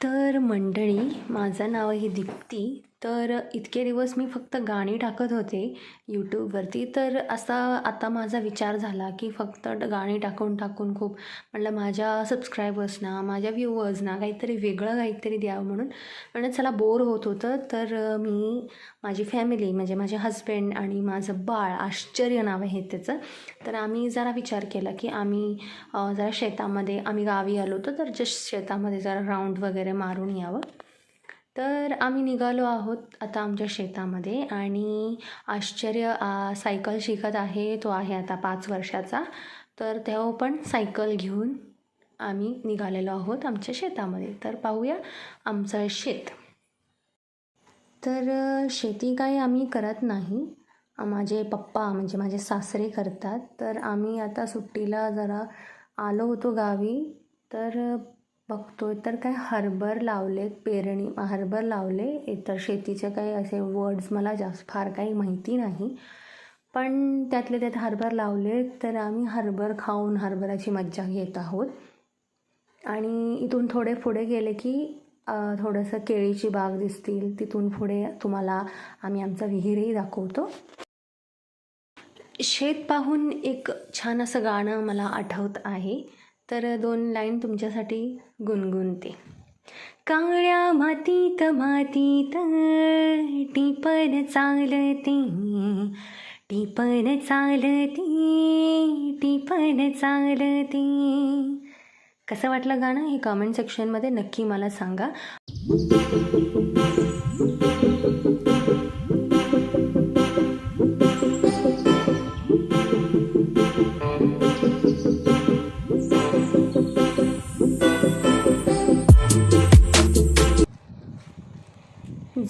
तर मंडळी, माझं नाव आहे दीप्ती. तर इतके दिवस मी फक्त गाणी टाकत होते यूट्यूबवरती. तर असा आता माझा विचार झाला की फक्त गाणी टाकून टाकून खूप म्हटलं माझ्या सबस्क्रायबर्सना, माझ्या व्ह्यूअर्सना काहीतरी वेगळं काहीतरी द्यावं म्हणून चला बोर होत होतं. तर मी माझी फॅमिली म्हणजे माझे हजबंड आणि माझं बाळ, आश्चर्य नाव आहे त्याचं. तर आम्ही जरा विचार केला की आम्ही जरा शेतामध्ये, आम्ही गावी आलो होतो तर जस्ट शेतामध्ये जरा राऊंड वगैरे मारून यावं. तर आम्ही निघालो आहोत आता आमच्या शेतामध्ये. आणि आश्चर्य सायकल शिकत आहे. तो आहे आता 5 वर्षाचा. तर तेव्हा पण सायकल घेऊन आम्ही निघालेलो आहोत आमच्या शेतामध्ये. तर पाहूया आमचं शेत. तर शेती काही आम्ही करत नाही, माझे पप्पा म्हणजे माझे सासरे करतात. तर आम्ही आता सुट्टीला जरा आलो होतो गावी. तर बघतोय तर काय हरभर लावले, पेरणी हरभर लावले. तर शेतीचे काही असे वर्ड्स मला जास्त फार काही माहिती नाही, पण त्यातले त्यात हरभर लावले. तर आम्ही हरभर खाऊन हरभराची मज्जा घेत आहोत. आणि इथून थोडे पुढे गेले की थोडंसं केळीची बाग दिसतील. तिथून पुढे तुम्हाला आम्ही आमचा विहीरही दाखवतो. शेत पाहून एक छान असं गाणं मला आठवत आहे. तर 2 लाईन तुमच्यासाठी गुणगुणते. काळ्या मातीत मातीत टिपण चालते, टिपण चालते, टिपण चालते. कसं वाटलं गाणं हे कमेंट सेक्शनमध्ये नक्की मला सांगा.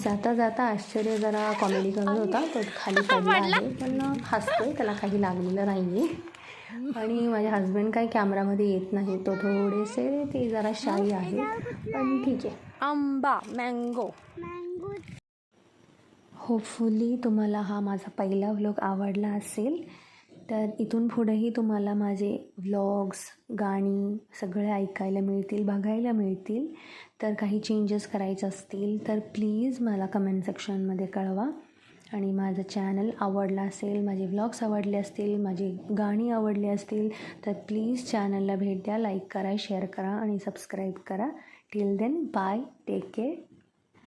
जाता जाता आश्चर्य जरा कॉमेडी करत होता. तो खाली पडला आहे पण हसतोय, त्याला काही लागलेलं नाही आहे. आणि माझे हजबंड काही कॅमेरामध्ये येत नाही, तो थोडेसे ते जरा शाई आहे, पण ठीक आहे. आंबा, मँगो. होपफुली तुम्हाला हा माझा पहिला व्लॉग आवडला असेल. तर इथून पुढेही तुम्हाला माझे व्लॉग्स, गाणी सगळे ऐकायला मिळतील, बघायला मिळतील. तर काही चेंजेस करायचे असतील तर प्लीज मला कमेंट सेक्शनमध्ये कळवा. आणि माझं चॅनल आवडला असेल, माझे व्लॉग्स आवडले असतील, माझी गाणी आवडली असतील तर प्लीज चॅनलला भेट द्या, लाईक करा, शेअर करा आणि सबस्क्राईब करा. Till then bye, take care.